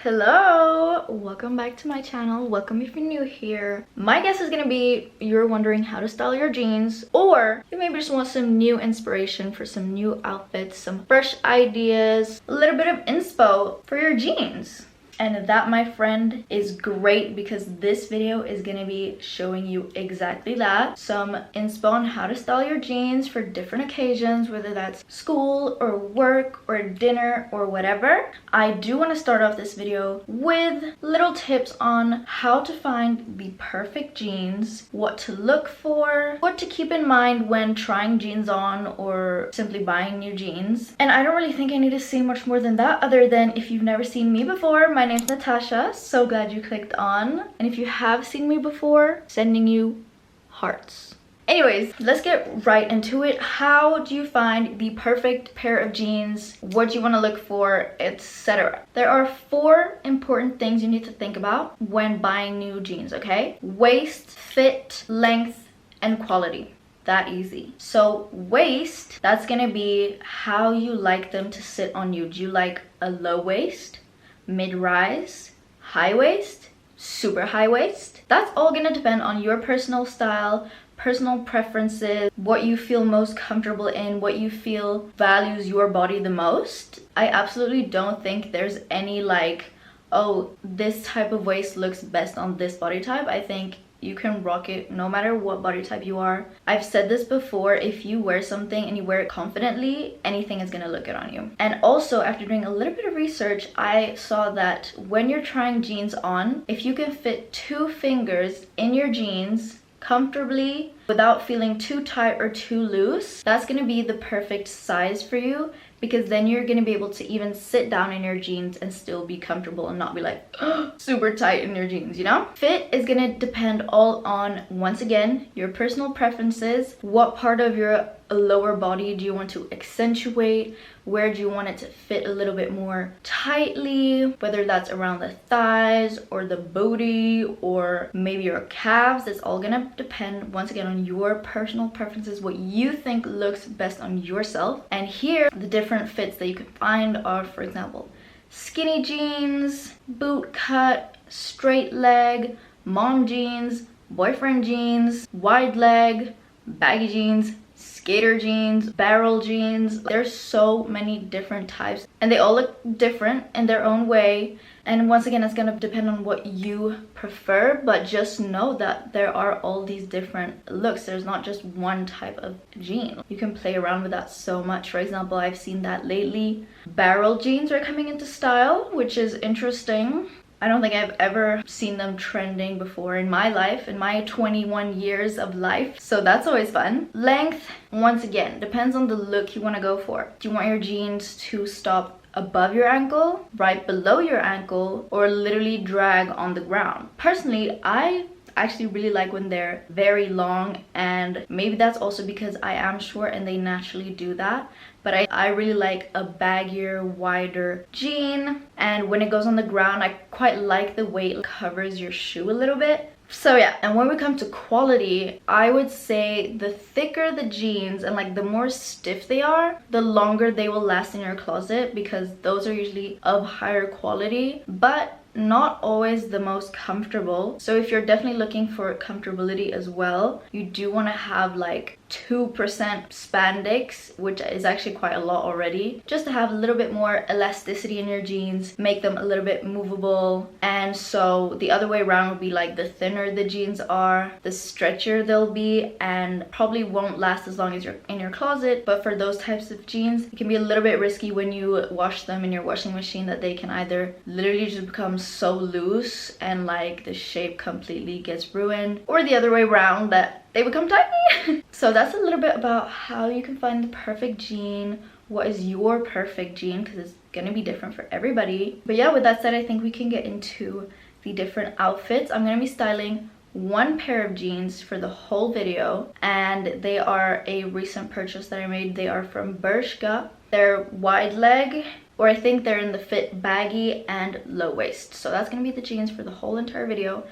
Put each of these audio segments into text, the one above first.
Hello, welcome back to my channel. Welcome if you're new here. My guess is gonna be you're wondering how to style your jeans, or you maybe just want some new inspiration for some new outfits, some fresh ideas, a little bit of inspo for your jeans. And that, my friend, is great because this video is gonna be showing you exactly that. Some inspo on how to style your jeans for different occasions, whether that's school or work or dinner or whatever. I do want to start off this video with little tips on how to find the perfect jeans, what to look for, what to keep in mind when trying jeans on or simply buying new jeans. And I don't really think I need to say much more than that, other than if you've never seen me before, my name's Natasha. So glad you clicked on. And if you have seen me before, sending you hearts. Anyways, let's get right into it. How do you find the perfect pair of jeans? What do you want to look for, etc.? There are 4 important things you need to think about when buying new jeans, okay? Waist, fit, length, and quality. That easy. So waist, that's gonna be how you like them to sit on you. Do you like a low waist, mid-rise, high waist, super high waist? That's all gonna depend on your personal style, personal preferences, what you feel most comfortable in, what you feel values your body the most. I absolutely don't think there's any like, oh, this type of waist looks best on this body type. I think you can rock it no matter what body type you are. I've said this before, if you wear something and you wear it confidently, anything is gonna look good on you. And also, after doing a little bit of research, I saw that when you're trying jeans on, if you can fit 2 fingers in your jeans comfortably without feeling too tight or too loose, that's gonna be the perfect size for you, because then you're gonna be able to even sit down in your jeans and still be comfortable and not be like super tight in your jeans, you know? Fit is gonna depend all on, once again, your personal preferences. What part of your lower body do you want to accentuate? Where do you want it to fit a little bit more tightly? Whether that's around the thighs or the booty or maybe your calves. It's all gonna depend, once again, on your personal preferences, what you think looks best on yourself. And here, the different fits that you can find are, for example, skinny jeans, boot cut, straight leg, mom jeans, boyfriend jeans, wide leg, baggy jeans, skater jeans, barrel jeans. There's so many different types and they all look different in their own way. And once again, it's gonna depend on what you prefer, but just know that there are all these different looks. There's not just one type of jean. You can play around with that so much. For example, I've seen that lately. Barrel jeans are coming into style, which is interesting. I don't think I've ever seen them trending before in my life, in my 21 years of life. So that's always fun. Length, once again, depends on the look you want to go for. Do you want your jeans to stop above your ankle, right below your ankle, or literally drag on the ground? Personally, I actually really like when they're very long, and maybe that's also because I am short and they naturally do that. But I really like a baggier, wider jean, and when it goes on the ground, I quite like the way it covers your shoe a little bit. So yeah, and when we come to quality, I would say the thicker the jeans and like the more stiff they are, the longer they will last in your closet, because those are usually of higher quality, but not always the most comfortable. So if you're definitely looking for comfortability as well, you do want to have like 2% spandex, which is actually quite a lot already, just to have a little bit more elasticity in your jeans, make them a little bit movable. And so the other way around would be like the thinner the jeans are, the stretchier they'll be, and probably won't last as long as you're in your closet. But for those types of jeans, it can be a little bit risky when you wash them in your washing machine, that they can either literally just become so loose and like the shape completely gets ruined, or the other way around, that they become tiny. So that's a little bit about how you can find the perfect jean. What is your perfect jean, because it's gonna be different for everybody. But yeah, with that said, I think we can get into the different outfits. I'm gonna be styling 1 pair of jeans for the whole video, and they are a recent purchase that I made. They are from Bershka. They're wide leg, or I think they're in the fit baggy and low waist. So that's gonna be the jeans for the whole entire video.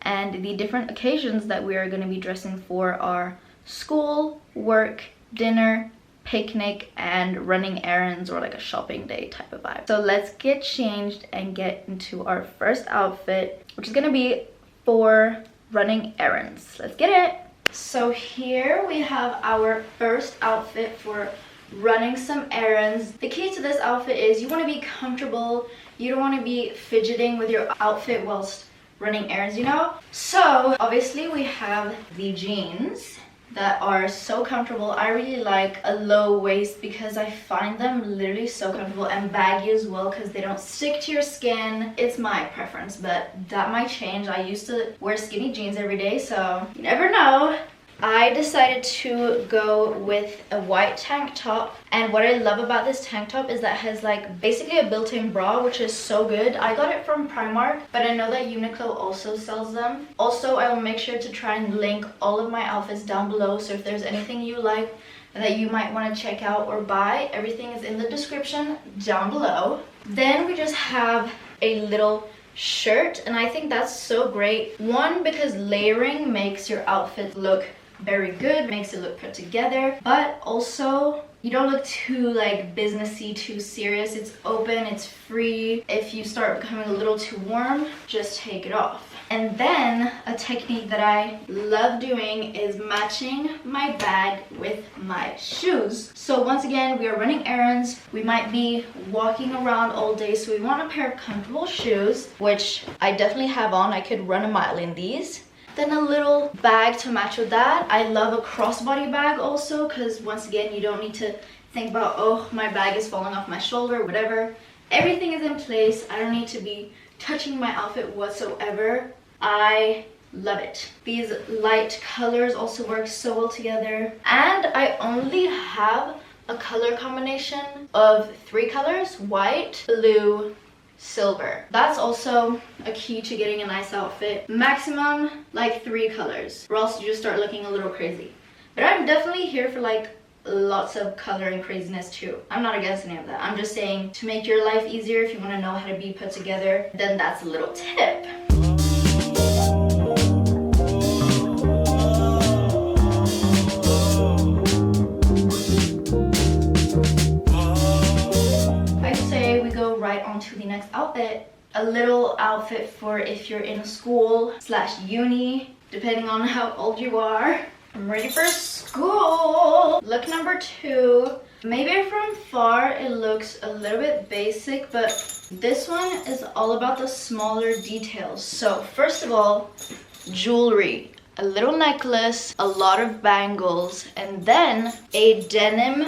And the different occasions that we are going to be dressing for are school, work, dinner, picnic and running errands or like a shopping day type of vibe. So let's get changed and get into our first outfit, which is gonna be for running errands. Let's get it. So here we have our first outfit for running some errands. The key to this outfit is you want to be comfortable. You don't want to be fidgeting with your outfit whilst running errands, you know? So obviously we have the jeans that are so comfortable. I really like a low waist because I find them literally so comfortable, and baggy as well because they don't stick to your skin. It's my preference, but that might change. I used to wear skinny jeans every day, so you never know. I decided to go with a white tank top, and what I love about this tank top is that it has like basically a built-in bra, which is so good. I got it from Primark, but I know that Uniqlo also sells them. Also, I will make sure to try and link all of my outfits down below, so if there's anything you like that you might want to check out or buy, everything is in the description down below. Then we just have a little shirt, and I think that's so great. One, because layering makes your outfit look very good, makes it look put together, but also you don't look too like businessy, too serious. It's open, it's free. If you start becoming a little too warm, just take it off. And then a technique that I love doing is matching my bag with my shoes. So once again, we are running errands. We might be walking around all day, so we want a pair of comfortable shoes, which I definitely have on. I could run a mile in these. Then a little bag to match with that. I love a crossbody bag also, because once again, you don't need to think about, oh, my bag is falling off my shoulder, whatever. Everything is in place. I don't need to be touching my outfit whatsoever. I love it. These light colors also work so well together. And I only have a color combination of 3 colors: white, blue, silver. That's also a key to getting a nice outfit. Maximum like 3 colors, or else you just start looking a little crazy. But I'm definitely here for like lots of color and craziness too. I'm not against any of that. I'm just saying, to make your life easier, if you want to know how to be put together, then that's a little tip. Right onto the next outfit. A little outfit for if you're in school / uni, depending on how old you are. I'm ready for school. Look number 2. Maybe from far it looks a little bit basic, but this one is all about the smaller details. So first of all, jewelry. A little necklace, a lot of bangles, and then a denim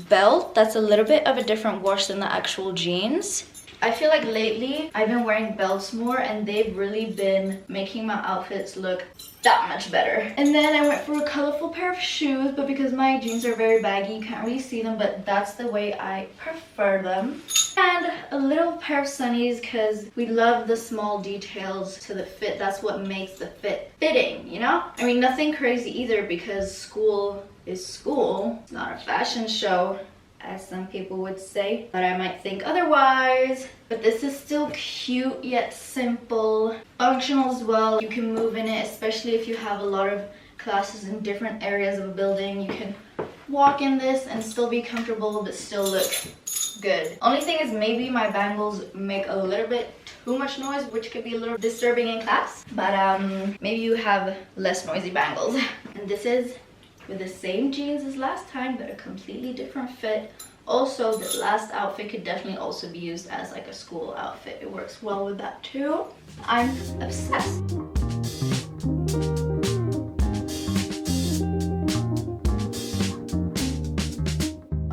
belt that's a little bit of a different wash than the actual jeans. I feel like lately I've been wearing belts more, and they've really been making my outfits look that much better. And then I went for a colorful pair of shoes, but because my jeans are very baggy, you can't really see them, but that's the way I prefer them. And a little pair of sunnies, because we love the small details to the fit. That's what makes the fit fitting, you know? I mean, nothing crazy either, because school is school. It's not a fashion show, as some people would say, but I might think otherwise. But this is still cute yet simple, functional as well. You can move in it, especially if you have a lot of classes in different areas of a building. You can walk in this and still be comfortable but still look good. Only thing is, maybe my bangles make a little bit too much noise, which could be a little disturbing in class, but maybe you have less noisy bangles. And this is with the same jeans as last time, but a completely different fit. Also, the last outfit could definitely also be used as like a school outfit. It works well with that too. I'm obsessed.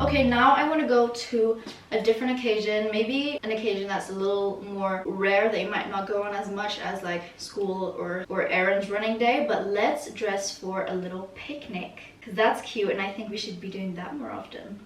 Okay, now I want to go to a different occasion, maybe an occasion that's a little more rare that you might not go on as much as like school or errands running day, but let's dress for a little picnic, because that's cute and I think we should be doing that more often.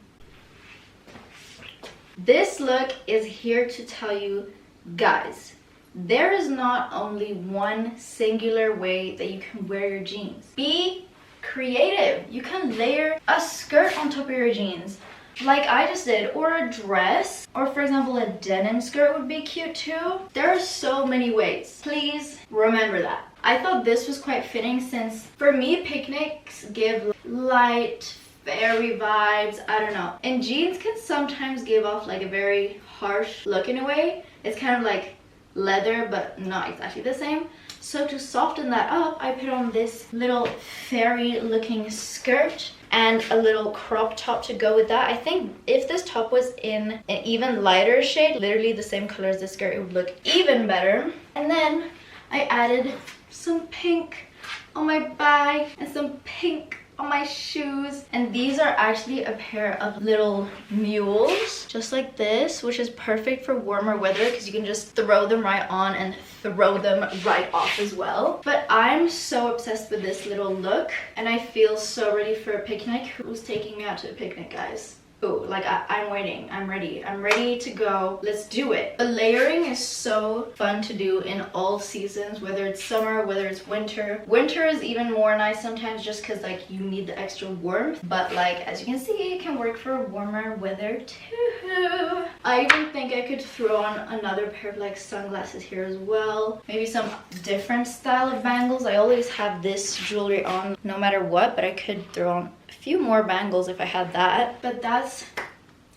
This look is here to tell you, guys, there is not only one singular way that you can wear your jeans. Be creative. You can layer a skirt on top of your jeans, like I just did, or a dress, or for example a denim skirt would be cute too. There are so many ways. Please remember that. I thought this was quite fitting, since for me picnics give light, fairy vibes. I don't know. And jeans can sometimes give off like a very harsh look in a way. It's kind of like leather, but not exactly the same. So to soften that up, I put on this little fairy looking skirt and a little crop top to go with that. I think if this top was in an even lighter shade, literally the same color as this skirt, it would look even better. And then I added some pink on my bag and some pink on my shoes, and these are actually a pair of little mules just like this, which is perfect for warmer weather because you can just throw them right on and throw them right off as well. But I'm so obsessed with this little look and I feel so ready for a picnic. Who's taking me out to a picnic, guys? Oh, like I'm waiting. I'm ready to go. Let's do it. But layering is so fun to do in all seasons, whether it's summer, whether it's winter. Winter is even more nice sometimes just because like you need the extra warmth, but like as you can see, it can work for warmer weather too. I even think I could throw on another pair of like sunglasses here as well. Maybe some different style of bangles. I always have this jewelry on no matter what, but I could throw on a few more bangles if I had that. But that's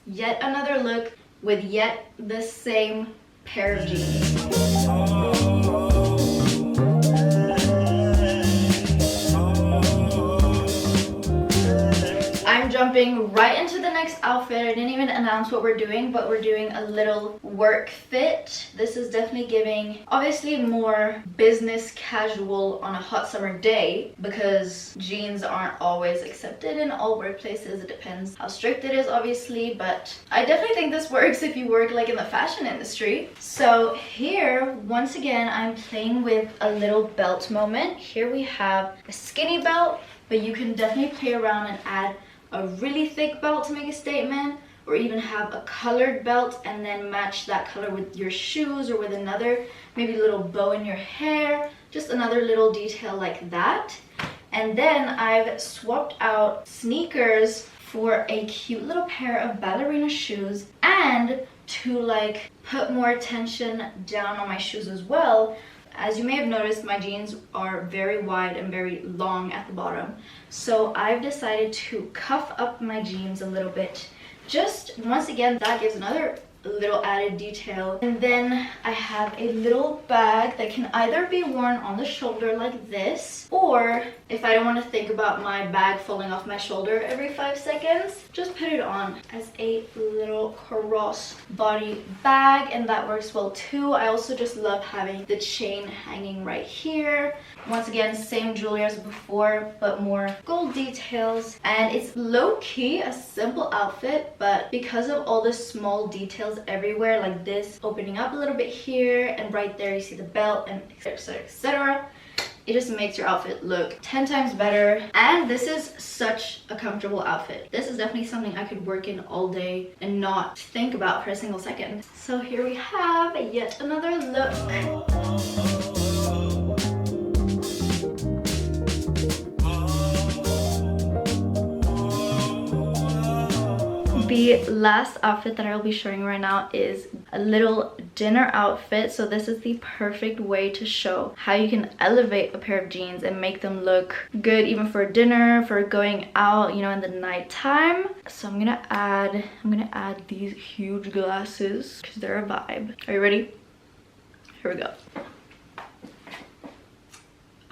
yet another look with yet the same pair of jeans. I'm jumping right into the next outfit. I didn't even announce what we're doing, but we're doing a little work fit. This is definitely giving obviously more business casual on a hot summer day because jeans aren't always accepted in all workplaces. It depends how strict it is obviously, but I definitely think this works if you work like in the fashion industry. So here once again I'm playing with a little belt moment. Here we have a skinny belt, but you can definitely play around and add a really thick belt to make a statement, or even have a colored belt and then match that color with your shoes or with another maybe little bow in your hair, just another little detail like that. And then I've swapped out sneakers for a cute little pair of ballerina shoes, and to like put more attention down on my shoes as well. As you may have noticed, my jeans are very wide and very long at the bottom. So I've decided to cuff up my jeans a little bit. Just once again, that gives another little added detail. And then I have a little bag that can either be worn on the shoulder like this, or if I don't want to think about my bag falling off my shoulder every 5 seconds, just put it on as a little cross body bag, and that works well too. I also just love having the chain hanging right here. Once again, same jewelry as before, but more gold details. And it's low-key a simple outfit, but because of all the small details everywhere, like this opening up a little bit here, and right there you see the belt, and etc, etc, it just makes your outfit look 10 times better. And this is such a comfortable outfit. This is definitely something I could work in all day and not think about for a single second. So here we have yet another look. The last outfit that I'll be showing right now is a little dinner outfit. So this is the perfect way to show how you can elevate a pair of jeans and make them look good even for dinner, for going out, you know, in the nighttime. So I'm gonna add these huge glasses because they're a vibe. Are you ready? Here we go.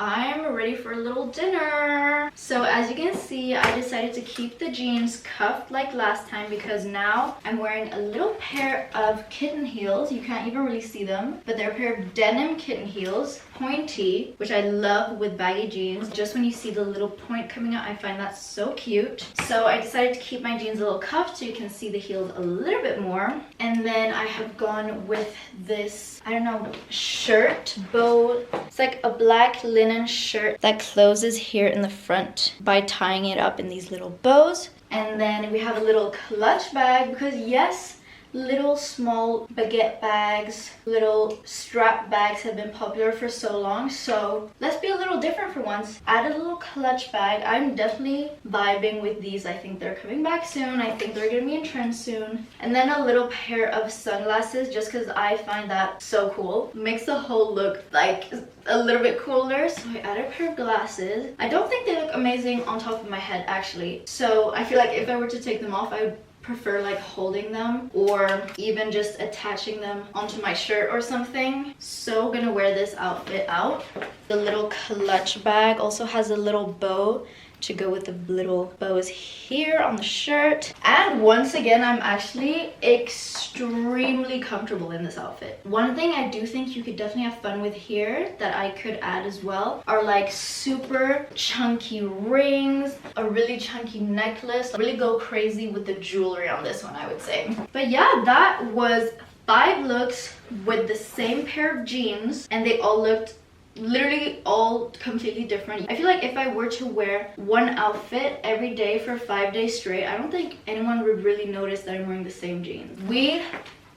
I'm ready for a little dinner. So as you can see, I decided to keep the jeans cuffed like last time because now I'm wearing a little pair of kitten heels. You can't even really see them, but they're a pair of denim kitten heels, pointy, which I love with baggy jeans. Just when you see the little point coming out, I find that so cute. So I decided to keep my jeans a little cuffed so you can see the heels a little bit more. And then I have gone with this, I don't know, shirt bow. It's like a black linen shirt that closes here in the front by tying it up in these little bows. And then we have a little clutch bag because yes, little small baguette bags, little strap bags have been popular for so long, so let's be a little different for once. Add a little clutch bag. I'm definitely vibing with these. I think they're coming back soon. I think they're gonna be in trend soon. And then a little pair of sunglasses, just because I find that so cool. Makes the whole look like a little bit cooler. So I added a pair of glasses. I don't think they look amazing on top of my head actually, so I feel like if I were to take them off, I would prefer like holding them or even just attaching them onto my shirt or something. So gonna wear this outfit out. The little clutch bag also has a little bow to go with the little bows here on the shirt. And once again, I'm actually extremely comfortable in this outfit. One thing I do think you could definitely have fun with here that I could add as well are like super chunky rings, a really chunky necklace. Really go crazy with the jewelry on this one, I would say. But yeah, that was 5 looks with the same pair of jeans, and they all looked literally all completely different. I feel like if I were to wear one outfit every day for 5 days straight, I don't think anyone would really notice that I'm wearing the same jeans. We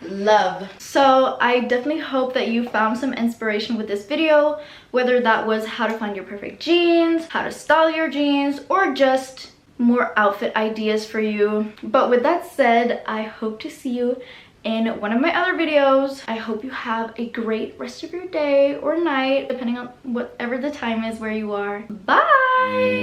love. So I definitely hope that you found some inspiration with this video, whether that was how to find your perfect jeans, how to style your jeans, or just more outfit ideas for you. But with that said, I hope to see you in one of my other videos. I hope you have a great rest of your day or night, depending on whatever the time is where you are. Bye!